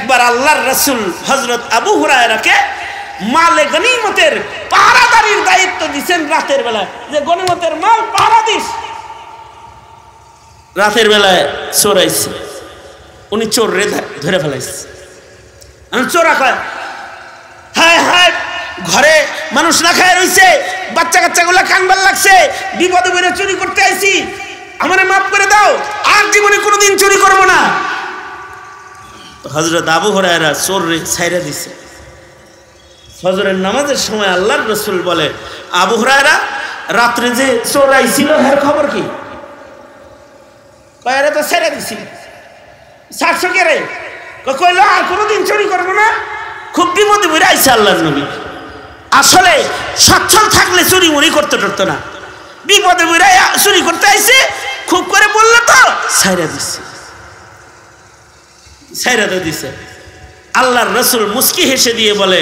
একবার আল্লাহর রাসূল হযরত আবু হুরায়রাকে মালে গনিমতের পাহারাদারির দায়িত্ব দিয়েছেন রাতের বেলায়, যে গনিমতের মাল পাহারা দিস। রাতের বেলায় চোর আইছে, উনি চোর রে ধরে ফেলাইছে। চোরা কয়, হায় হায়, ঘরে মানুষ না খায় রইছে, বাচ্চা কাচ্চাগুলা কানবার লাগছে, বিপদে পড়ে চুরি করতে আইছি, আমারে মাফ করে দাও, আর জীবনে কোনোদিন চুরি করবো না। হযরত আবু হুরায়রা চোর রে ছাইরা দিছে। ফজরের নামাজের সময় আল্লাহর রাসূল বলে, আবু হুরায়রা, রাত্রে যে চোর আইছিল এর খবর কি? কয়রে তো ছেড়ে দিছি। ছাড়ছো কে রে? কইলো আর কোনোদিন চুরি করবো না। খুব বিপদে পড়ে আইছে আল্লাহর নবী। আসলে সচ্ছল থাকলে চুরি মুড়ি করতে পারতো না, বিপদে পড়ে চুরি করতে আইছে, খুব করে বললে তো ছাইরা দিছে, ছাইরা তো দিছে। আল্লাহর রাসূল মুস্কি হেসে দিয়ে বলে,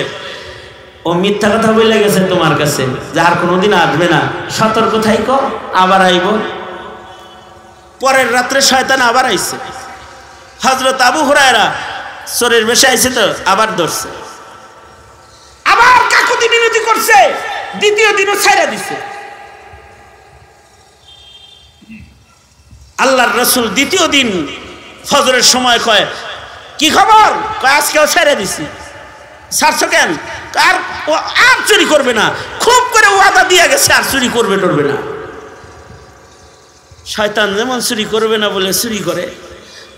ও মিথ্যা কথা বলে গেছে তোমার কাছে, যার কোনোদিন আসবে না, সতর্ক থাইকো, আবার আইব। পরের রাত্রে শয়তান আবার আইছে। হযরত আবু হুরায়রা চোরের বেশে আইছে তো আবার ধরছে, আবার কাকুতি মিনতি করছে, দ্বিতীয় দিনও ছাইরা দিছে। আল্লাহর রাসূল দ্বিতীয় দিন ফজরের সময় কয়, কি খবর? কয় আজকেও ছাইরা দিছি। ছাড়ছো কেন? আর চুরি করবে না, খুব করে ওয়াদা দিয়ে গেছে আর চুরি করবে টরবে না। শয়তান যেমন চুরি করবে না বলে চুরি করে,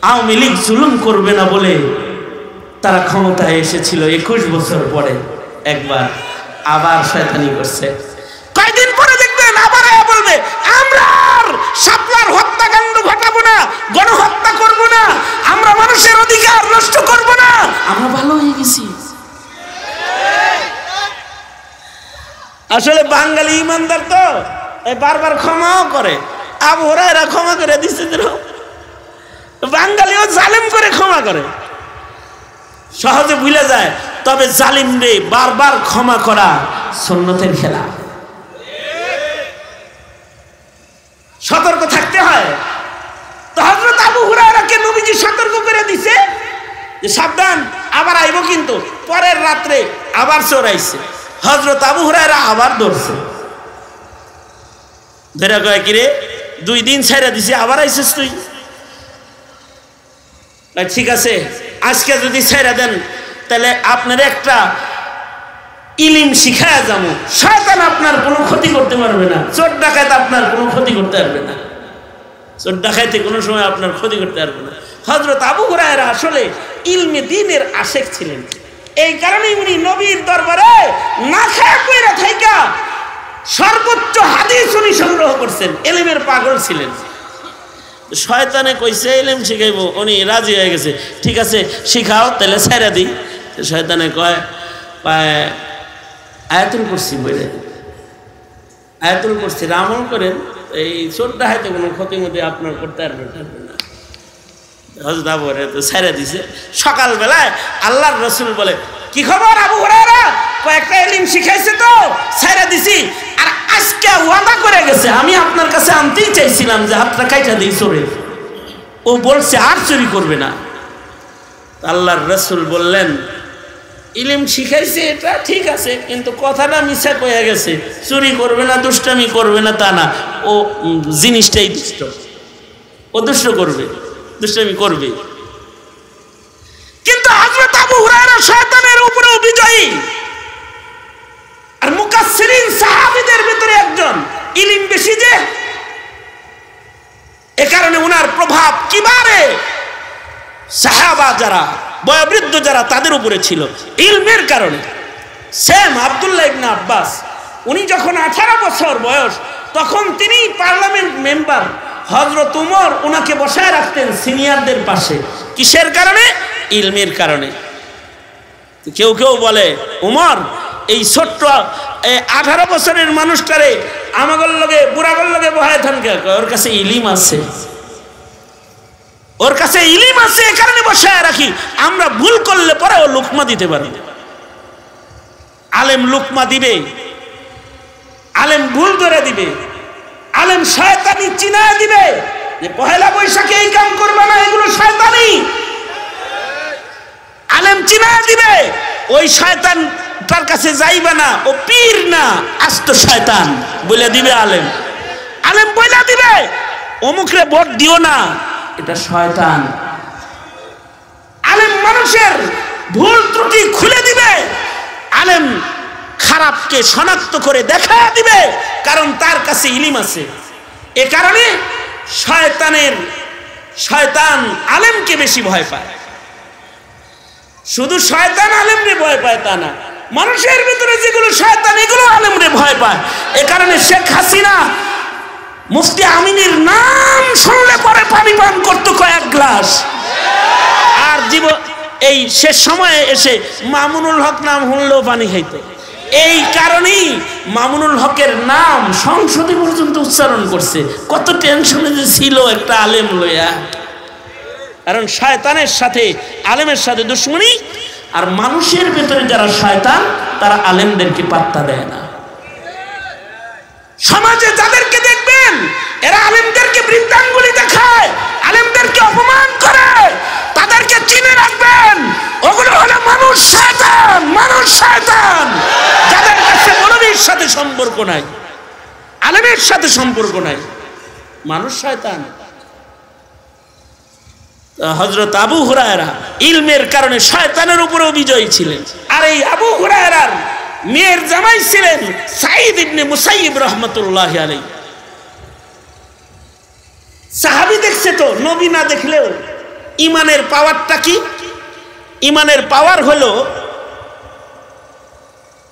আওয়ামী লীগ জুলুম করবে না বলে তারা ক্ষমতায় এসেছিল 21 বছর পরে একবার, আবার শয়তানি করছে। কয়দিন পরে দেখবেন আবার বলবে, আমরা আর শাপলার হত্যাকাণ্ড ঘটাবো না, গণহত্যা করব না, আমরা মানুষের অধিকার নষ্ট করব না, আমরা ভালো হয়ে গেছি। আসলে বাঙালি ইমানদার তো বারবার ক্ষমাও করে। আবু হুরায়রা ক্ষমা করে দিচ্ছে, বাঙালিও জালেম করে ক্ষমা করে, সহজে ভুলে যায়। তবে জালিম রে বারবার ক্ষমা করা সুন্নতের খেলা, সতর্ক থাকতে হয়। তো হযরত আবু হুরায়রাকে নবীজি সতর্ক করে দিছে যে সাবধান, আবার আইব কিন্তু। পরের রাত্রে আবার চোর আইছে, হযরত আবু হুরায়রা আবার ধরছে, ধরে কয়, কিরে 2 দিন ছাইরা দিছে, আবার আইছিস তুই? ঠিক আছে, আজকে যদি ছাইরা দেন তাহলে আপনার একটা ইলম শিখায়া যাবো, শয়তান আপনার কোনো ক্ষতি করতে পারবে না, চোর ডাকাত আপনার কোনো ক্ষতি করতে পারবে না, চোর ডাকাইতে কোনো সময় আপনার ক্ষতি করতে পারবে না। হযরত আবু হুরায়রা আসলে ইলমে দ্বীনের আশেক ছিলেন, এই কারণেই উনি নবীর দরবারে না খায়া কইরা থাইকা সর্বোচ্চ হাদিস উনি সংগ্রহ করছেন, ইলমের পাগল ছিলেন। শয়তানে কইছে ইলম শিখাইবো, উনি রাজি হয়ে গেছে, ঠিক আছে শিখাও, তাহলে ছাইরা দিই। শয়তানে কয়, আয়াতুল কুরসি বলে, আয়াতুল কুরসি আমল করেন, এই চোরটা হয়তো কোনো ক্ষতি মধ্যে আপনার করতে পারবে না। হযরত আবু হুরায়রা তো ছাইরা দিছে। সকালবেলায় আল্লাহর রাসূল বলে, কি খবর আবু হুরায়রা? কয়েকটা ইলম শিখাইছে তো ছাইরা দিছি, আর আজকে ওয়াদা করে গেছে, আমি আপনার কাছে আনতেই চাইছিলাম যে হাতটা কাইটা দিই চোরে, ও বলছে আর চুরি করবে না। আল্লাহর রাসূল বললেন, ইলম শিখাইছে এটা ঠিক আছে, কিন্তু কথাটা মিছা কয়ে গেছে, চুরি করবে না, দুষ্টামি করবে না তা না, ও জিনিসটাই দুষ্ট, ও দুষ্ট করবে, দুষ্টামি করবে। কিন্তু হযরত আবু হুরায়রা শয়তানের উপরেও বিজয়ী, আর মুকাসসিরিন সাহাবীদের ভিতরে একজন, ইলম বেশি যে, এ কারণে ওনার প্রভাব কিবারে সাহাবা যারা বয়োবৃদ্ধ যারা তাদের উপরে ছিল ইলমের কারণে। সেম আব্দুল্লাহ ইবনে আব্বাস, উনি যখন 18 বছর বয়স, তখন তিনি পার্লামেন্ট মেম্বার। হযরত উমর ওনাকে বসায় রাখতেন সিনিয়রদের পাশে, কিসের কারণে? ইলমের কারণে। কেউ কেউ বলে, উমর এই ছোট্ট 18 বছরের মানুষটারে আমাগর লগে বুড়াগর লগে বহায় থানকে, ওর কাছে ইলম আছে, ওর কাছে ইলম আছে, এই কারণে বসায় রাখি, আমরা ভুল করলে পরে ও লুকমা দিতে পারি। আলেম লুকমা দিবে, আলেম ভুল ধরে দিবে, আলেম শয়তানি চিনায় দিবে যে পহেলা বৈশাখে এই কাম করবে না, এগুলো শয়তানি। চিনা দিবে, ওই শয়তান তার কাছে যাইবে না, ও পীর না আস্ত শয়তান বলে দিবে আলেম। আলেম বলে দিবে অমুকরে ভোট দিও না, এটা শয়তান। আলেম মানুষের ভুল ত্রুটি খুলে দিবে, আলেম খারাপকে শনাক্ত করে দেখা দিবে, কারণ তার কাছে ইলম আছে। এ কারণে শয়তান আলেমকে বেশি ভয় পায়। শুধু শয়তান আলেমরে ভয় পায় তা না, মানুষের ভিতরে যেগুলো শয়তান এগুলো আলেমরে ভয় পায়। এ কারণে শেখ হাসিনা মুফতি আমিনের নাম শুনলে পরে পানি পান করতো কয়েক গ্লাস, আর এই শেষ সময়ে এসে মামুনুল হক নাম শুনলেও পানি খাইতো। এই কারণেই মামুনুল হকের নাম সংসদে পর্যন্ত উচ্চারণ করছে। কত টেনশনে যে ছিল একটা আলেম লইয়া, কারণ শয়তানের সাথে আলেমের সাথে দুশ্মনী। আর মানুষের ভেতরে যারা শয়তান তারা আলেমদেরকে পাত্তা দেয় না। সমাজে যাদেরকে দেখবেন এরা আলেমদেরকে বৃদ্ধাঙ্গুলি দেখায়, আলেমদেরকে অপমান করে, তাদেরকে চিনে রাখবেন, ওগুলো হলো মানুষ শয়তান, মানুষ শয়তান, যাদের কাছে মৌলবীর সাথে সম্পর্ক নাই, আলেমের সাথে সম্পর্ক নাই, মানুষ শয়তান। হযরত আবু হুরায়রা ইলমের কারণে শয়তানের উপরেও বিজয়ী ছিলেন। আর এই আবু হুরায়রার মেয়ের জামাই ছিলেন সাঈদ ইবনে মুসাইয়িব রাহমাতুল্লাহি আলাইহি। সাহাবী দেখছে তো, নবী না দেখলেও ইমানের পাওয়ারটা কি? ইমানের পাওয়ার হলো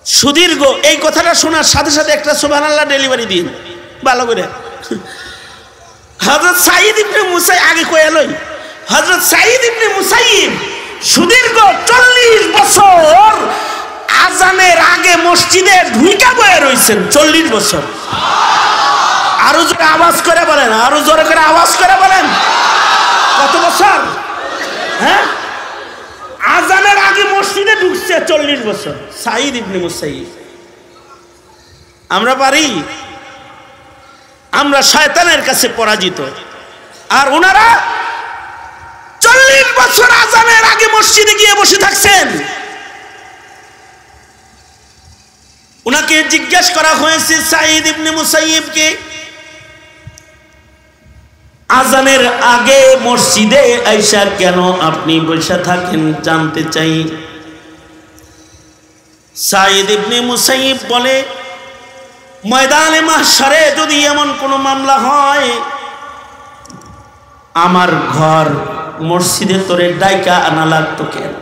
সুদীর্ঘ। এই কথাটা শোনার সাথে সাথে একটা সুবহানাল্লাহ ডেলিভারি দিন ভালো করে। হযরত সাঈদ ইবনে মুসাইয়িব আগে কয়ালই, হযরত সাঈদ ইবনে মুসাইয়িব সুদীর্ঘ 40 বছর আজানের আগে মসজিদে ঢুইকা বয়ে রয়েছেন। 40 বছর। আরো জোরে আওয়াজ করে বলেন, আরো জোরে করে আওয়াজ করে বলেন, কত বছর? হ্যাঁ, আজানের আগে মসজিদে ঢুকছে 40 বছর সাঈদ ইবনে মুসাইয়িব। আমরা পারি? আমরা শয়তানের কাছে পরাজিত, আর ওনারা 40 বছর আজানের আগে মসজিদে গিয়ে বসে থাকছেন। উনাকে জিজ্ঞেস করা হয়েছে সাঈদ ইবনে মুসাইয়িবকে, আজানের আগে মসজিদে আইসা কেন আপনি বসে থাকেন জানতে চাই। সাঈদ ইবনে মুসাইয়িব বলে, ময়দানে মাহশারে যদি এমন কোন মামলা হয়, আমার ঘর মসজিদে তোরে ডাইকা আনা লাগতো কেন?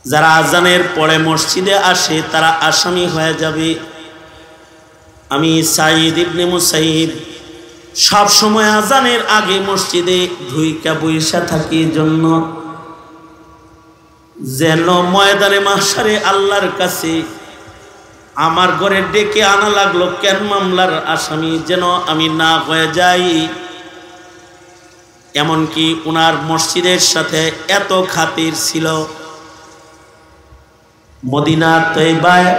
যারা আজানের পরে মসজিদে আসে তারা আসামি হয়ে যাবে। আমি সাঈদ ইবনে মুসাইয়িব সব সময় আজানের আগে মসজিদে ঢুইকা বইসা থাকি, জন্য যেন ময়দানে মাহশারে আল্লাহর কাছে আমার ঘরে ডেকে আনা লাগলো কেন মামলার আসামি যেন আমি না হয়ে যাই। এমনকি উনার মসজিদের সাথে এত খাতির ছিল, মদিনা তয়বায়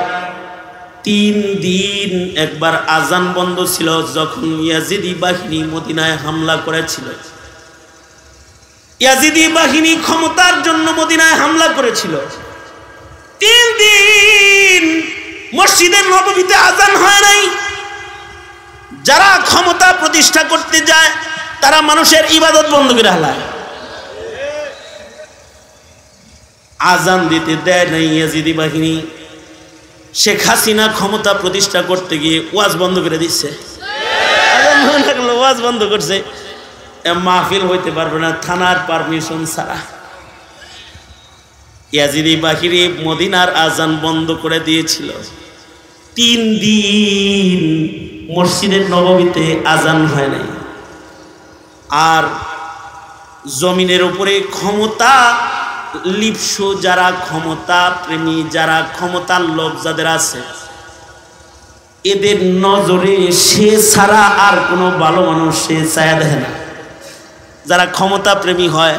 3 দিন একবার আজান বন্ধ ছিল যখন ইয়াজিদি বাহিনী মদিনায় হামলা করেছিল। ইয়াজিদি বাহিনী ক্ষমতার জন্য মদিনায় হামলা করেছিল। 3 দিন মসজিদের নববীতে আজান হয় নাই। যারা ক্ষমতা প্রতিষ্ঠা করতে যায় তারা মানুষের ইবাদত বন্ধ করে হালায়, আজান দিতে দেয় নাই ইয়াজিদি বাহিনী। শেখ হাসিনা ক্ষমতা প্রতিষ্ঠা করতে গিয়ে ওয়াজ বন্ধ করে দিচ্ছে, ওয়াজ বন্ধ করছে, মাহফিল হইতে পারবে না থানার পারমিশন ছাড়া। ইয়াজিদি বাহিনী মদিনার আজান বন্ধ করে দিয়েছিল। 3 দিন মসজিদের নববীতে আজান হয় নাই। আর জমিনের উপরে ক্ষমতা লিপ্সু যারা, ক্ষমতা প্রেমী যারা, ক্ষমতার লোভ যাদের আছে, এদের নজরে সে ছাড়া আর কোনো ভালো মানুষ সে চায়া দেখে না। যারা ক্ষমতা প্রেমী হয়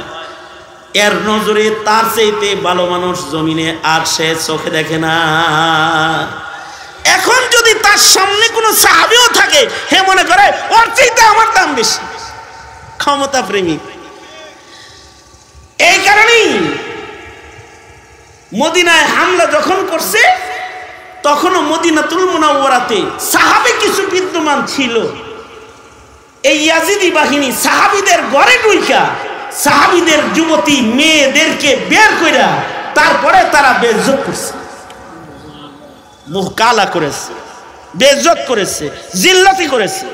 এর নজরে তার চাইতে ভালো মানুষ জমিনে আর সে চোখে দেখে না। এখন যদি তার সামনে কোনো সাহাবীও থাকে, হে মনে করে ওর চাইতে আমার দাম বেশি, ক্ষমতা প্রেমী। এই কারণেই মদিনায় হামলা যখন করছে তখনও মদিনাতুল মুনাওয়ারাতে সাহাবী কিছু বিদ্যমান ছিল। এই ইয়াজিদি বাহিনী সাহাবীদের ঘরে ঢুইকা সাহাবীদের যুবতী মেয়েদেরকে বের কইরা তারপরে তারা বেইজ্জত করছে, মুখ কালা করেছে, বেইজ্জত করেছে, জিল্লতি করেছে।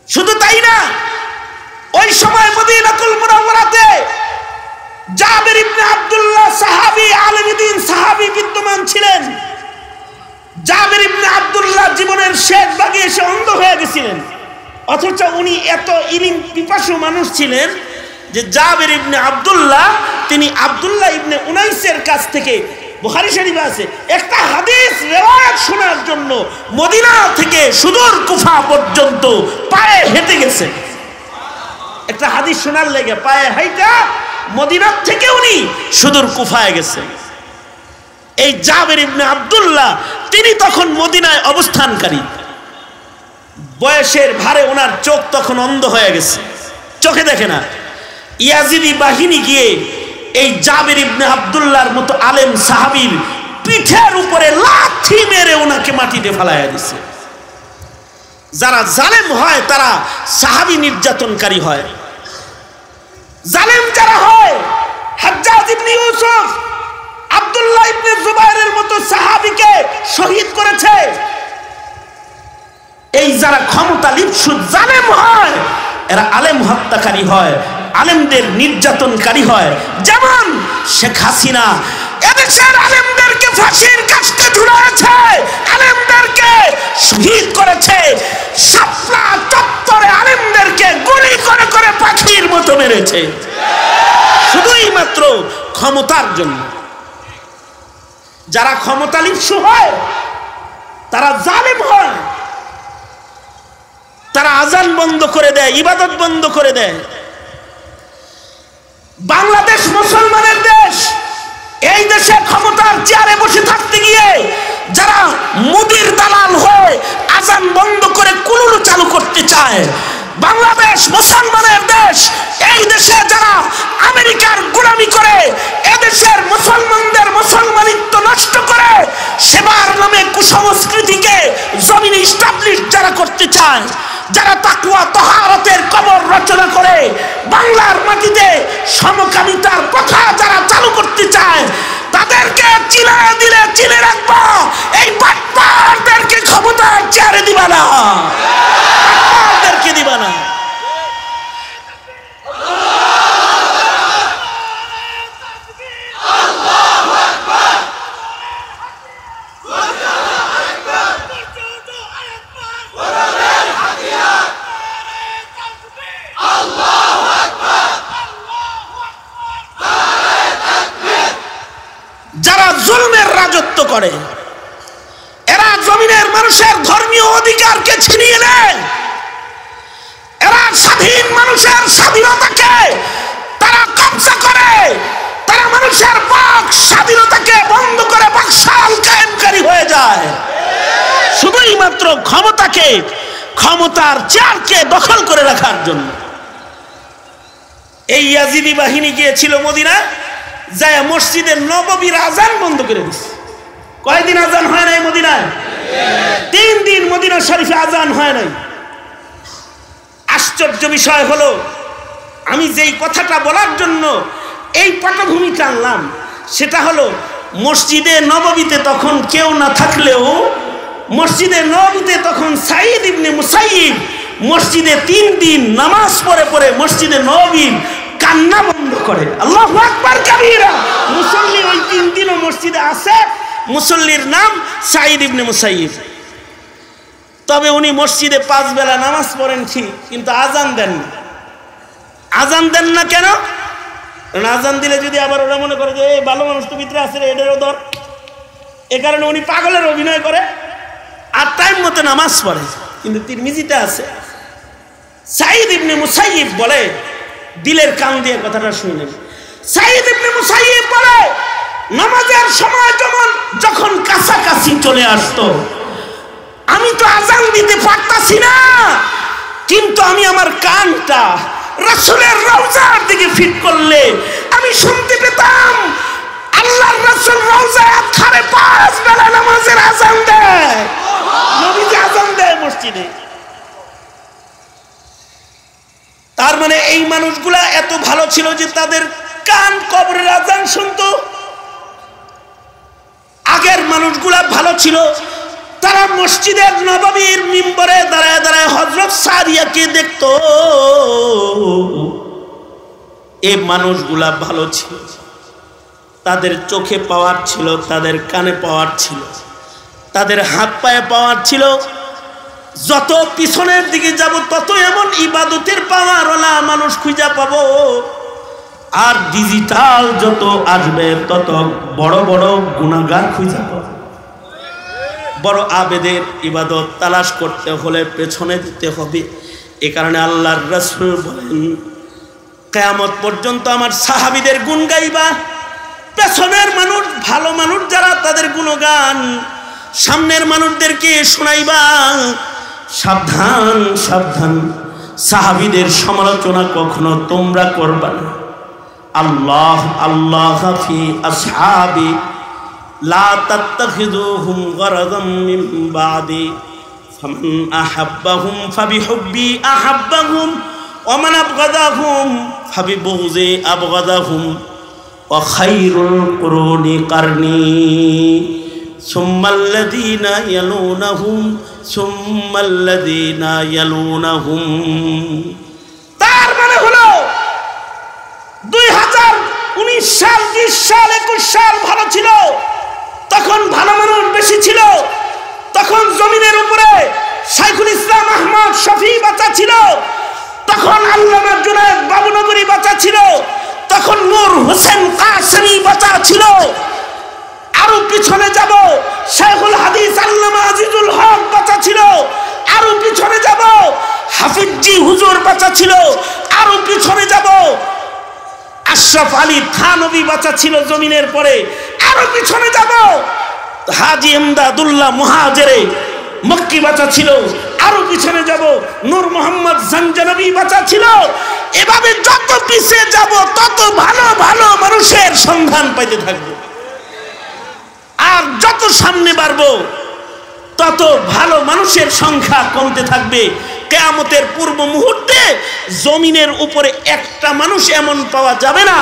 শুধু তাই না, ওই সময় মদিনাতুল মুনাওয়ারাতে জাবের ইবনে আব্দুল্লাহ সাহাবী, আলেম দ্বীন সাহাবী বিদ্যমান ছিলেন। জাবের ইবনে আব্দুল্লাহ জীবনের শেষ ভাগে এসে অন্ধ হয়ে গেছিলেন, অথচ উনি এত ইলম পিপাসু মানুষ ছিলেন যে জাবের ইবনে আব্দুল্লাহ তিনি আব্দুল্লাহ ইবনে উনাইসের কাছ থেকে, বুখারী শরীফে আছে, একটা হাদিস রিওয়ায়াত শোনার জন্য মদিনা থেকে সুদূর কুফা পর্যন্ত পায়ে হেঁটে গেছেন। একটা হাদিস শোনার লেগে পায়ে হাইটা মদিনা থেকে উনি সুদূর কুফায় গেছেন। এই জাবের ইবনে আব্দুল্লাহ তিনি তখন মদিনায় অবস্থানকারী, বয়সের ভারে ওনার চোখ তখন অন্ধ হয়ে গেছে, চোখে দেখে না। ইয়াজিদি বাহিনী গিয়ে এই জাবের ইবনে আব্দুল্লাহর মতো আলেম সাহাবীর পিঠের উপরে লাথি মেরে ওনাকে মাটিতে ফেলাইয়া দিছে। যারা জালেম হয় তারা সাহাবী নির্যাতনকারী হয়। জালেম যারা হয়, হাজ্জাজ ইবনে ইউসুফ আব্দুল্লাহ ইবনে জুবাইরের মতো সাহাবীকে শহীদ করেছে। এই যারা ক্ষমতা লিপ্সু জালেম হয় এরা আলেম হত্যাকারী হয়, আলেমদের নির্যাতনকারী হয়। যেমন শেখ হাসিনা এদেশের আলেমদেরকে ফাঁসির কাস্টে ঝুলাইছে, আলেমদেরকে শহীদ করেছে, শাপলা চত্বরে আলেমদেরকে গুলি করে করে পাখির মতো মেরেছে, শুধুই মাত্র ক্ষমতার জন্য। যারা ক্ষমতা লিপ্সু হয় তারা জালেম হয়, তারা আজান বন্ধ করে দেয়, ইবাদত বন্ধ করে দেয়। বাংলাদেশ মুসলমানের দেশ, এই দেশে ক্ষমতার চেয়ারে বসে থাকতে গিয়ে যারা মুদির দালাল হয়ে আজান বন্ধ করে কুলুলু চালু করতে চায়, বাংলাদেশ মুসলমানের দেশ, এই দেশে যারা আমেরিকার গোলামি করে এদেশের মুসলমানদের মুসলমানিত্ব নষ্ট করে সেবার নামে কুসংস্কৃতিকে জমিনে ইস্টাবলিশ যারা করতে চায়, যারা তাকওয়া তাহারাতের কবর রচনা করে বাংলার মাটিতে সমকামিতার কথা যারা চালু করতে চায়, তাদেরকে চিনায় দিলে চিনে রাখবা, এই বাটপারদেরকে ক্ষমতার চেয়ারে দিবা না, বাটপারদেরকে দিবা না। যারা জুলমের রাজত্ব করে, এরা জমিনের মানুষের ধর্মীয় অধিকারকে ছিনিয়ে নেয়, এরা স্বাধীন মানুষের স্বাধীনতাকে তারা কব্জা করে, তারা মানুষের বাক স্বাধীনতাকে বন্ধ করে বাকশাল কায়েমকারী হয়ে যায়, শুধুই মাত্র ক্ষমতাকে, ক্ষমতার চেয়ারকে দখল করে রাখার জন্য। এই ইয়াজিদি বাহিনী গিয়েছিল মদিনা, যায় মসজিদে নববীর আজান বন্ধ করে দিচ্ছে। কয়দিন আজান হয় নাই মদিনায়? 3 দিন মদিনা শরীফে আজান হয় নাই। আশ্চর্য বিষয় হলো, আমি যেই কথাটা বলার জন্য এই পটভূমি টানলাম সেটা হলো, মসজিদে নববীতে তখন কেউ না থাকলেও মসজিদে নববীতে তখন সাঈদ ইবনে মুসাইয়িব মসজিদে 3 দিন নামাজ পড়ে পড়ে মসজিদে নববীর কান্না বন্ধ করে। আল্লাহু আকবার কাবীরা। মুসল্লি ওই 3 দিনও মসজিদে আছে, মুসল্লির নাম সাঈদ ইবনে মুসাইয়িব। তবে উনি মসজিদে 5 বেলা নামাজ পড়েন ঠিক, কিন্তু আজান দেন না। আজান দেন না কেন? কারণ আজান দিলে যদি আবার ওরা মনে করে যে এই ভালো মানুষ তো ভিতরে আছে, এটারও দর, এ কারণে উনি পাগলের অভিনয় করে আর টাইম মতো নামাজ পড়ে। কিন্তু তিরমিজিতে আছে, সাঈদ ইবনে মুসাইয়িব বলে, দিলের কান দিয়ে কথাটা শুনলেন, সাঈদ ইবনে মুসাইয়িব বলে, নামাজের সময় যখন কাছাকাছি চলে আসতো, আমি তো আজান দিতে পারতাছি না, কিন্তু আমি আমার কানটা রাসূলের রওজার দিকে ফিট করলে আমি শুনতে পেতাম 5 বেলা নামাজের আযান দেয়, নবীজি আযান দেয় মসজিদে। তার মানে এই মানুষগুলা এত ভালো ছিল যে তাদের কান কবরের আযান শুনতো। আগের মানুষগুলা ভালো ছিল, তারা মসজিদের নববীর মিম্বরে দাঁড়ায় দাঁড়ায় হযরত সাদিয়াকে দেখতো। এই মানুষগুলা ভালো ছিল, তাদের চোখে পাওয়ার ছিল, তাদের কানে পাওয়ার ছিল, তাদের হাত পায়ে পাওয়ার ছিল। যত পিছনের দিকে যাব তত এমন ইবাদতের পাওয়ারওয়ালা মানুষ খুঁজে পাবো। আর ডিজিটাল যত আসবে তত বড় বড় গুনাহগার খুঁজে পাবো। বড় আবেদের ইবাদত তালাশ করতে হলে পেছনে দিতে হবে। এ কারণে আল্লাহর রাসূল বলেন, কিয়ামত পর্যন্ত আমার সাহাবীদের গুণ গাইবা। পেছনের মানুষ, ভালো মানুষ যারা, তাদের গুণগান সামনের মানুষদেরকে শোনাইবা। সাবধান সাবধান, সাহাবীদের সমালোচনা কখনো তোমরা করবা না। আল্লাহ আল্লাহ ফি আসহাবি লা তাত্তাখিযুহুম গরাযাম মিন বাদি ফামান আহাব্বাহুম ফাবিহুব্বি আহাব্বাহুম ওয়া মান আবগাদাহুম ফাবিবুগযি আবগাদাহুম ওয়া খায়রুল কুরুনি কারনি সুম্মাল্লাযীনা ইয়ালুনাহুম সুম্মাল্লাযীনা ইয়ালুনাহুম। তার মানে হলো 2019 সাল, 20 সাল, 21 সাল ভালো ছিল, তখন ভালো মানুষ বেশি ছিল। তখন জমিনের উপরে শাইখুল ইসলাম আহমদ শফি বাঁচা ছিল, তখন আল্লামা জুনায়েদ বাবুনগরী বাঁচা ছিল, তখন নূর হোসেন কাসেমি বাঁচা ছিল। আরো পিছনে যাব, শাইখুল হাদিস আল্লামা আজিজুল হক বাঁচা ছিল। আরো পিছনে যাব, হাফিজি হুজুর বাঁচা ছিল। আরো পিছনে যাব, আশরাফ আলী থানভী বাঁচা ছিল জমিনের পরে। আরো পিছনে যাব, হাজী ইমদাদুল্লাহ মুহাজিরে মক্কি বাঁচা ছিল। আরো পিছনে যাব, নূর মোহাম্মদ জানজানবী বাঁচা ছিল। এভাবে যত পিছিয়ে যাব তত ভালো ভালো মানুষের সন্ধান পাইতে থাকবো। আর যত সামনে বাড়বো তত ভালো মানুষের সংখ্যা কমতে থাকবে। কিয়ামতের পূর্ব মুহূর্তে জমিনের উপরে একটা মানুষ এমন পাওয়া যাবে না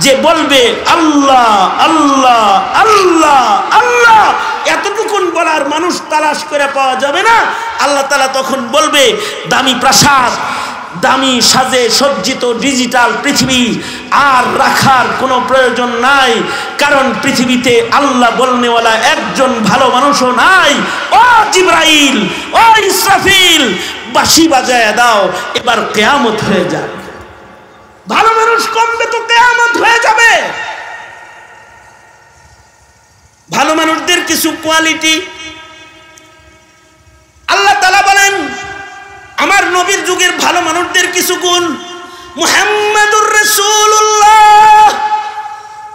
যে বলবে আল্লাহ আল্লাহ আল্লাহ আল্লাহ। এতটুকুন বলার মানুষ তালাশ করে পাওয়া যাবে না। আল্লাহ তাআলা তখন বলবে, দামি প্রাসাদ, দামি সাজে সজ্জিত ডিজিটাল পৃথিবী আর রাখার কোনো প্রয়োজন নাই, কারণ পৃথিবীতে আল্লাহ বলনেওয়ালা একজন ভালো মানুষও নাই। ও জিবরাইল, ও ইসরাফিল, বাঁশি বাজায় দাও, এবার কিয়ামত হয়ে যাবে। ভালো মানুষ কমবে তো কিয়ামত হয়ে যাবে। ভালো মানুষদের কিছু কোয়ালিটি আল্লাহ তাআলা বলেন, আমার নবীর যুগের ভালো মানুষদের কিছু গুণ। মুহাম্মাদুর রাসূলুল্লাহ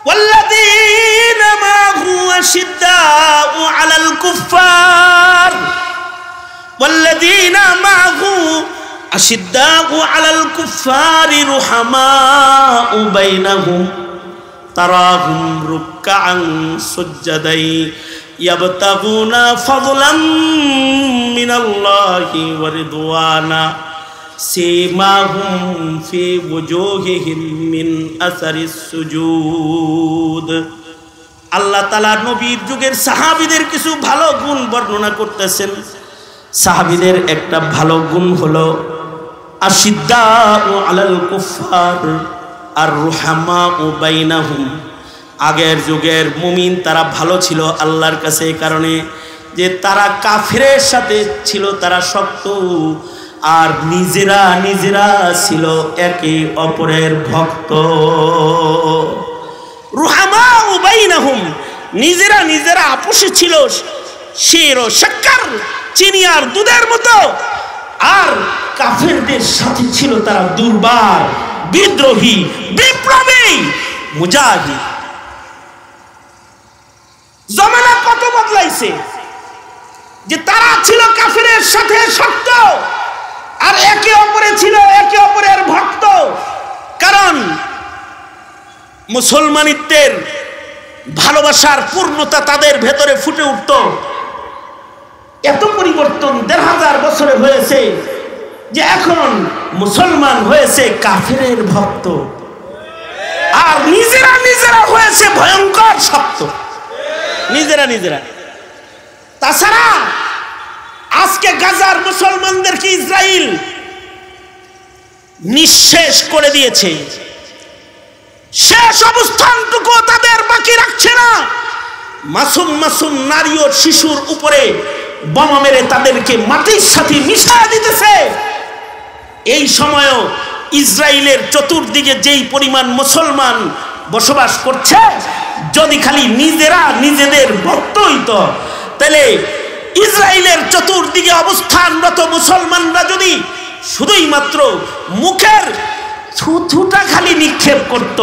ওয়াল্লাযীনা মা'হু আশিদ্দাউ আলাল কুফফার ওয়াল্লাযীনা মা'হু আশিদ্দাউ আলাল কুফফারি রুহামাউ বাইনাহুম তারাহুম রুকআন সুজদাই ইয়াবতাগুনা ফাদলাম মিনাল্লাহি ওয়া রিদওয়ানা সীমাহুম ফি ওজুহিহিম মিন আসারিস সুজুদ। আল্লাহ তাআলা নবীর যুগের সাহাবীদের কিছু ভালো গুণ বর্ণনা করতেছেন। সাহাবীদের একটা ভালো গুণ হলো আশিদ্দাউ আলাল কুফফার আর রুহামাউ বাইনাহুম। আগের যুগের মুমিন তারা ভালো ছিল আল্লাহর কাছে, এই কারণে যে তারা কাফিরের সাথে ছিল, তারা শক্ত, আর নিজেরা নিজেরা ছিল একে অপরের ভক্ত। রুহামাউ বাইনাহুম, নিজেরা নিজেরা আপোষে ছিল, শির ও শক্কর, চিনি আর দুধের মতো। আর কাফেরদের সাথে ছিল তারা দুর্বার, বিদ্রোহী, বিপ্লবী, মুজাহিদ। জমানা কত বদলাইছে যে তারা ছিল কাফিরের সাথে শক্ত আর একে অপরে ছিল একে অপরের ভক্ত। কারণ মুসলমানিত্বের ভালোবাসার পূর্ণতা তাদের ভেতরে ফুটে উঠত। এত পরিবর্তন ১৫০০ বছরে হয়েছে যে এখন মুসলমান হয়েছে কাফেরের ভক্ত, আর নিজেরা নিজেরা হয়েছে ভয়ঙ্কর শক্ত, নিজেরা নিজেরা। তাছাড়া আজকে গাজার মুসলমানদেরকে ইসরাইল নিঃশেষ করে দিয়েছে, শেষ অবস্থানটুকু তাদের বাকি রাখছে না। মাসুম মাসুম নারী ও শিশুর উপরে বোমা মেরে তাদেরকে মাটির সাথে মিশিয়ে দিতেছে। এই সময়ও ইসরায়েলের চতুর্দিকে যেই পরিমাণ মুসলমান বসবাস করছে, যদি খালি নিজেরা নিজেদের ভক্ত হইতো, তাহলে ইসরায়েলের চতুর্দিকে অবস্থানরত মুসলমানরা যদি শুধুই মাত্র মুখের থুথুটা খালি নিক্ষেপ করত,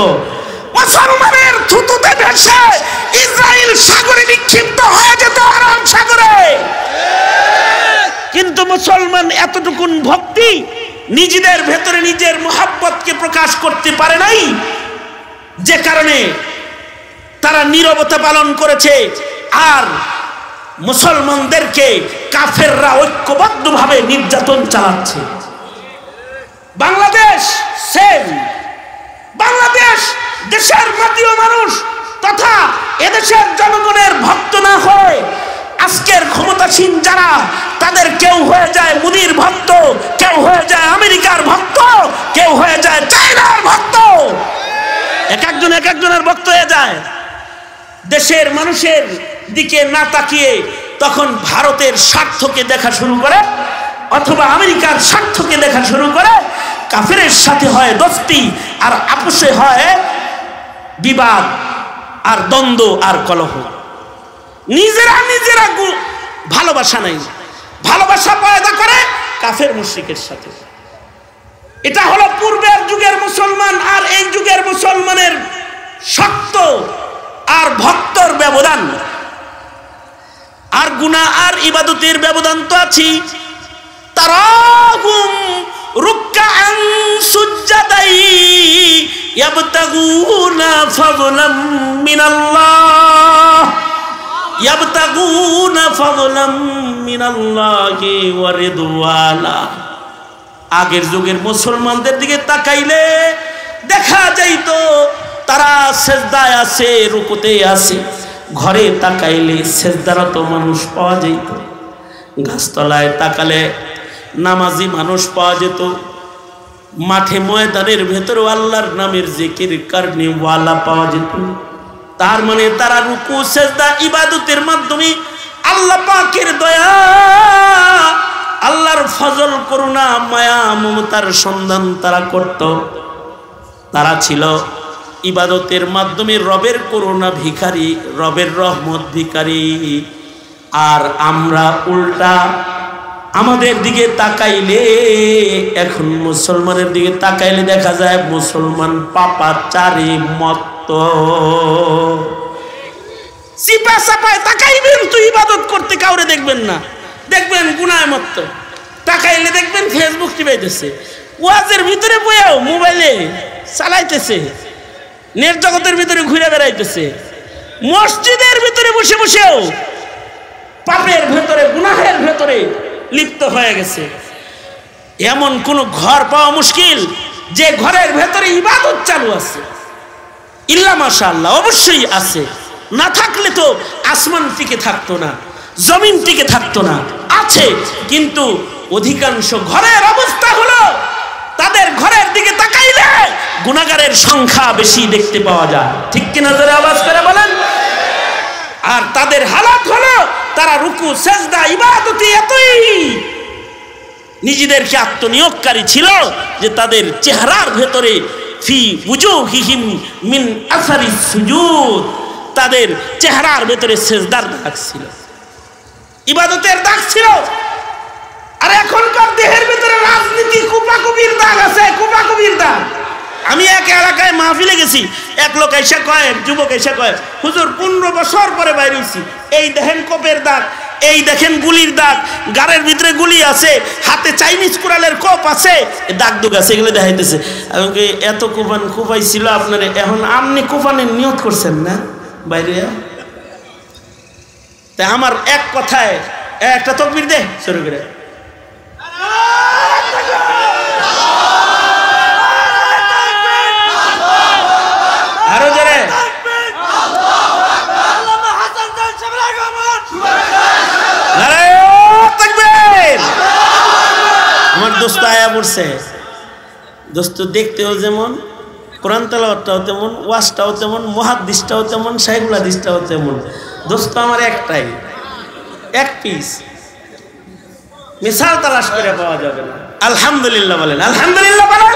মুসলমানের থুতুতে ভেসে ইসরায়েল সাগরে নিক্ষিপ্ত হয়ে যেত আরব সাগরে। কিন্তু মুসলমান এতটুকুন ভক্তি নিজেদের ভেতরে নিজের মোহাব্বতকে প্রকাশ করতে পারে নাই, যে কারণে তারা নীরবতা পালন করেছে। আর মুসলমানদেরকে কাফেররা ঐক্যবদ্ধভাবে নির্যাতন চালাচ্ছে। বাংলাদেশ সেম, বাংলাদেশ দেশের মাটিও মানুষ তথা এদেশের জনগণের ভক্ত না হয় আজকের ক্ষমতাসীন যারা, তাদের কেউ হয়ে যায় মোদির ভক্ত, কেউ হয়ে যায় আমেরিকার ভক্ত, কেউ হয়ে যায় চায়নার ভক্ত, এক একজনের ভক্ত হয়ে যায়। দেশের মানুষের দিকে না তাকিয়ে তখন ভারতের স্বার্থকে দেখা শুরু করে, অথবা আমেরিকার স্বার্থকে দেখা শুরু করে। কাফেরের সাথে হয় দোস্তি, আর আপোষে হয় বিবাদ আর দ্বন্দ্ব আর কলহ। নিজেরা নিজেরা ভালোবাসা নাই, ভালোবাসা পয়দা করে কাফের মুশরিকের সাথে। এটা হলো পূর্বের যুগের মুসলমান আর এই যুগের মুসলমানের শক্ত আর ভক্তর ব্যবধান। আর গুনাহ আর ইবাদতের ব্যবধান তো আছে। তারাহুম রুকআন সুজদাই ইয়াবতাগুনা ফাযলাম মিনাল্লাহ, ইয়াবতাগুনা ফাযলাম মিনাল্লাহি ওয়া রিদওয়ানা। আগের যুগের মুসলমানদের দিকে তাকাইলে দেখা যাইতো তারা সেজদায় আছে, রুকুতে আছে। ঘরে তাকাইলে সেজদারত মানুষ পাওয়া যেত, গাছতলায় তাকালে নামাজি মানুষ পাওয়া যেত, মাঠে ময়দানের ভেতরেও আল্লাহর নামের জিকির কারণে ওয়ালা পাওয়া যেত। তার মানে তারা রুকু সেজদা ইবাদতের মাধ্যমে আল্লাহ পাকের দয়া, আল্লাহর ফজল, করুণা, মায়া, মমতার সন্ধান তারা করত। তারা ছিল ইবাদতের মাধ্যমে রবের করুণা ভিখারি, রবের রহমত ভিখারি। আর আমরা উল্টা, আমাদের দিকে তাকাইলে, এখন মুসলমানের দিকে তাকাইলে দেখা যায় মুসলমান পাপাচারী মত্ত। চিপা চাপায় তাকাইবেন তো ইবাদত করতে, কাউরে দেখবেন না, দেখবেন গুনায় মত্ত। তাকাইলে দেখবেন ফেসবুক টিপাইতেছে, ওয়াজের ভিতরে বইয়াও মোবাইলে চালাইতেছে, নেট জগতের ভিতরে ঘুরে বেড়াইতেছে, মসজিদের ভিতরে বসে বসেও পাপের ভেতরে, গুনাহের ভেতরে লিপ্ত হয়ে গেছে। এমন কোন ঘর পাওয়া মুশকিল যে ঘরের ভেতরে ইবাদত চালু আছে। ইল্লা মাশাআল্লাহ, অবশ্যই আছে, না থাকলে তো আসমান টিকে থাকতো না, জমিন টিকে থাকতো না। আছে, কিন্তু অধিকাংশ ঘরের অবস্থা হলো তাদের ঘরের দিকে তাকাইলে গুনাহগারের সংখ্যা বেশি দেখতে পাওয়া যায়। ঠিক কিনা জোরে আওয়াজ করে বলেন। আর তাদের হালাত হলো তারা রুকু সেজদা ইবাদতে এতই নিজেদেরকে আত্মনিয়োগকারী ছিল যে তাদের চেহারার ভেতরে ফি উজুহিহিম মিন আসারি সুজুদ, তাদের চেহারার ভেতরে সেজদার দাগ ছিল, ইবাদতের দাগ ছিল। আর এখনকার দেহের ভেতরে রাজনীতি, কুপাকুপির দাগ আছে, কুপাকুপির দাগ। আমি এক এলাকায় মাহফিলে গেছি, এক লোক এসে কয়, যুবক এসে কয়, হুজুর 15 বছর পরে বাইরে হইছি, এই দেখেন কোপের দাগ, এই দেখেন গুলির দাগ, গাড়ের ভিতরে গুলি আছে, হাতে চাইনিজ কুড়ালের কোপ আছে, দাগ দুগ আছে, এগুলো দেখাইতেছে। আমাকে এত কুপান কুপাই ছিল আপনারে, এখন আপনি কুপানের নিয়ত করছেন না? বাইরে। তাই আমার এক কথায় একটা তাকবীর দে শুরু করে। আরো জোরে। আমার দোস্ত আয়া পড়ছে, দোস্ত দেখতেও যেমন, কোরআন তেলাওয়াতটাও তেমন, ওয়াজটাও তেমন, মুহাদ্দিসটাও তেমন, শাইখুল হাদিসটাও তেমন। দোস্ত আমার একটাই, এক পিস, মিসাল তালাশ করে পাওয়া যাবে না। আলহামদুলিল্লাহ বলেন, আলহামদুলিল্লাহ বলেন।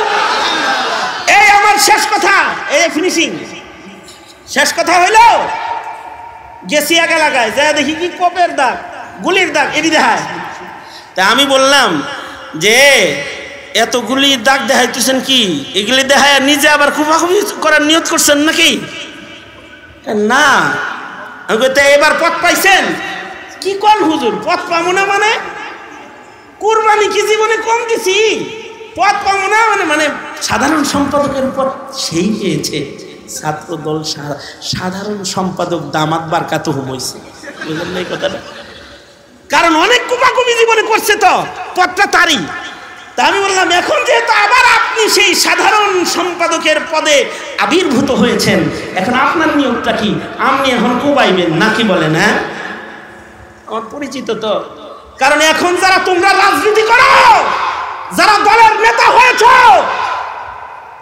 এই আমার শেষ কথা, এই ফিনিশিং শেষ কথা হইল, গেছি এক এলাকায় যা দেখি কি কোপের দাগ, গুলির দাগ, এটি দেখায়। তা আমি বললাম যে এতগুলি দাগ দেখাইতেছেন কি, এগুলি দেখায় নিজে আবার খুবাখুবি করার নিয়ত করছেন নাকি? না। আমি বলতে এবার পথ পাইছেন? কি কল হুজুর, পথ পাবো না মানে? কুরবানি কি জীবনে কম দিছি, পথ পাবো না মানে? মানে সাধারণ সম্পাদকের পথ সেই পেয়েছে, ছাত্র দল সাধারণ সম্পাদক দামাত বারকাত হইছে, বুঝলেন এই কথাটা? কারণ অনেক কুপাকুপি জীবনে করছে, তো পথটা তারই। তা আমি বললাম এখন যেহেতু আবার আপনি সেই সাধারণ সম্পাদকের পদে আবির্ভূত হয়েছেন, এখন আপনার নিয়োগটা কি? আপনি এখন কোবাইবেন নাকি বলেন? হ্যাঁ, আমার পরিচিত তো। কারণ এখন যারা তোমরা রাজনীতি করো, যারা দলের নেতা হয়েছ,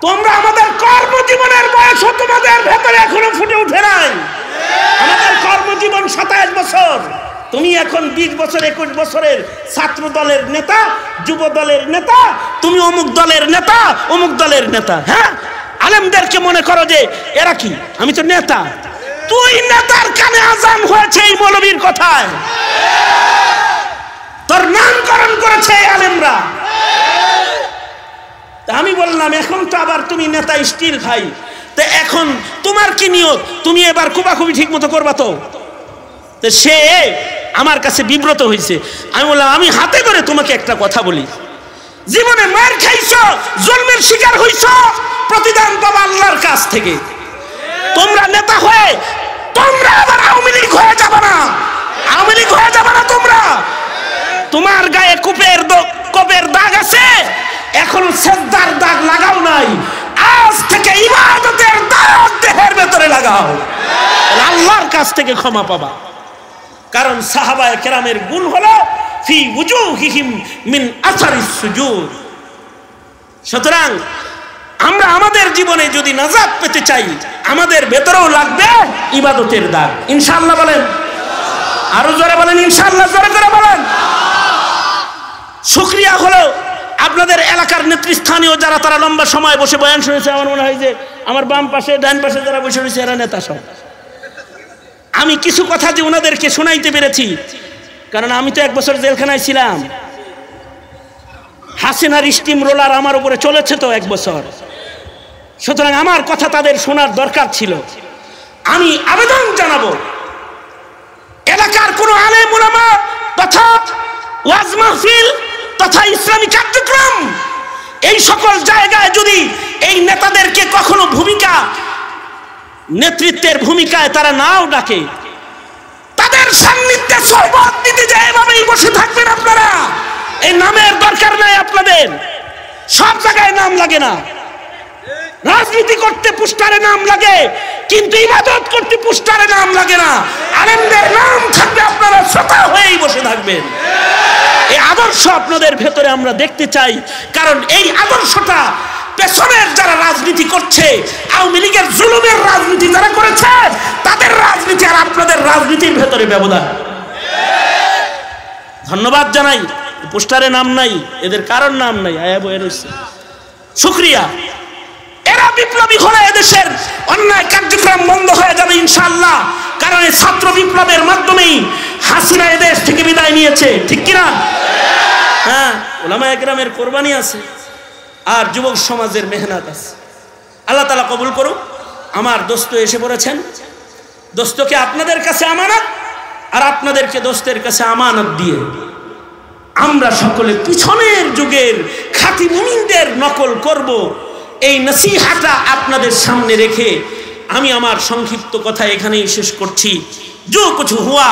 তোমরা আমাদের কর্মজীবনের বয়স তোমাদের ভেতরে এখনো ফুটে উঠে নাই। আমাদের কর্মজীবন 27 বছর, তুমি এখন 20 বছর 21 বছরের ছাত্র দলের নেতা, যুব দলের নেতা, তুমি অমুক দলের নেতা, অমুক দলের নেতা। হ্যাঁ, আলেমদেরকে মনে করো যে এরা কি, আমি তো নেতা। তুই নেতার কানে আজান হয়েছে এই মৌলবীর কথায়, তোর নামকরণ করেছে আলেমরা। তা আমি বললাম এখন তো আবার তুমি নেতা স্টিল ভাই, তো এখন তোমার কি নিয়ত? তুমি এবার কুবাকুবি ঠিক মতো করবা তো? সে আমার কাছে বিব্রত হয়েছে। আমি বললাম আমি হাতে করে তোমাকে একটা কথা বলি, জীবনে মার খাইছো, জন্মের শিকার হইছো, প্রতিদান পাবা আল্লাহর কাছ থেকে। তোমরা নেতা হয়ে তোমরা আবার আওয়ামী লীগ হয়ে যাবে না, আওয়ামী লীগ হয়ে যাবে না তোমরা। তোমার গায়ে কোপের দাগ আছে, এখনো সেজদার দাগ লাগাও নাই, আজ থেকে ইবাদতের দাগ দেহের ভেতরে লাগাও, আল্লাহর কাছ থেকে ক্ষমা পাবা। কারণ সাহাবায়ে কেরামের গুণ হলো ফি উজুহিহিম মিন আসারিস সুজুদ। সুতরাং আমরা আমাদের জীবনে যদি নাজাত পেতে চাই, আমাদের ভেতরেও লাগবে ইবাদতের দাগ, ইনশাআল্লাহ বলেন। আরো জোরে বলেন ইনশাআল্লাহ, জোরে করে বলেন। শুকরিয়া হলো আপনাদের এলাকার নেতৃস্থানীয় যারা, তারা লম্বা সময় বসে বয়ান শুনেছে। আমার মনে হয় যে আমার বাম পাশে ডান পাশে যারা বসে রয়েছে এরা নেতা সব। আমি কিছু কথা যে ওনাদেরকে শোনাইতে পেরেছি, কারণ আমি তো 1 বছর জেলখানায় ছিলাম। হাসিনার স্টিম রোলার আমার উপরে চলেছে তো 1 বছর, সুতরাং আমার কথা তাদের শোনার দরকার ছিল। আমি আবেদন জানাবো এলাকার কোন আলেম উলামা তথা ওয়াজ মাহফিল তথা ইসলামী কার্যক্রম, এই সকল জায়গায় যদি এই নেতাদেরকে কখনো নেতৃত্বের ভূমিকায় তারা নাও ডাকে, তাদের সান্নিধ্যে শরবত দিতে যায় এভাবেই বসে থাকবেন আপনারা। এই নামের দরকার নাই আপনাদের, সব জায়গায় নাম লাগে না। রাজনীতি করতে পোস্টারে নাম লাগে, কিন্তু ইবাদত করতে পোস্টারে নাম লাগে না। আলেমদের নাম থাকবে, আপনারা শ্রোতা হয়েই বসে থাকবেন। এই আদর্শ আপনাদের ভেতরে আমরা দেখতে চাই, কারণ এই আদর্শটা পেছনের যারা রাজনীতি করছে, আওয়ামী লীগের জুলুমের রাজনীতি যারা করেছে, তাদের রাজনীতি আর আপনাদের রাজনীতির ভেতরে ব্যবধান। ধন্যবাদ জানাই, পোস্টারে নাম নাই, এদের কারণ নাম নাই, আয়া বয়ে রয়েছে। শুকরিয়া। এরা বিপ্লবী হলে এদেশের অন্যায় কার্যক্রম বন্ধ হয়ে যাবে ইনশাআল্লাহ। কারণ এই ছাত্র বিপ্লবের মাধ্যমেই হাসিনা এদেশ থেকে বিদায় নিয়েছে, ঠিক কিনা? হ্যাঁ, উলামায়ে কেরামের কোরবানি আছে আর যুবক সমাজের মেহনত আছে। আল্লাহ তাআলা কবুল করুক। আমার দোস্ত এসে পড়েছেন, দোস্তকে আপনাদের কাছে আমানত আর আপনাদেরকে দোস্তের কাছে আমানত দিয়ে আমরা সকলে পিছনের যুগের খাঁটি মুমিনদের নকল করব, এই নসিহাটা আপনাদের সামনে রেখে আমি আমার সংক্ষিপ্ত কথা এখানেই শেষ করছি। जो कुछ हुआ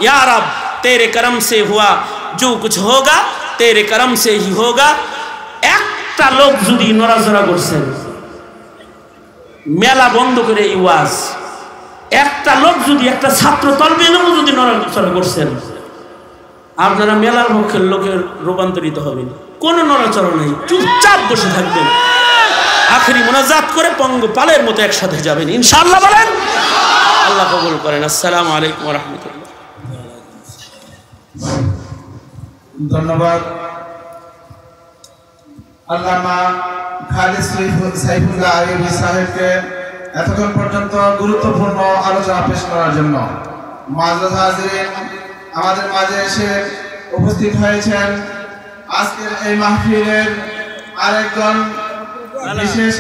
या रब तेरे करम से हुआ, जो कुछ होगा तेरे करम से ही होगा। একটা লোক যদি নড়াচড়া করছেন, মেলা বন্ধ করে ইওয়াজ, একটা লোক যদি, একটা ছাত্র তলবেনও যদি নড়াচড়া করছেন, আপনারা মেলার পক্ষের লোকের রূপান্তরিত হবেন। কোনো নড়াচড়া নেই, চুপচাপ বসে থাকবেন, আখেরি মোনাজাত করে পঙ্গপালের মতো একসাথে যাবেন ইনশাআল্লাহ। বলেন আল্লাহ কবুল করেন। আসসালামু আলাইকুম ওয়া রাহমাতুল্লাহ। ধন্যবাদ আল্লামা খালিদ সাইফুল্লাহ আইয়ুবী সাহেবকে এতক্ষণ পর্যন্ত গুরুত্বপূর্ণ আলোচনা পেশ করার জন্য। মুআজ্জাজ হাজিরিন, আমাদের মাঝে এসে উপস্থিত হয়েছেন আজকের এই মাহফিলের আরেকজন বিশেষ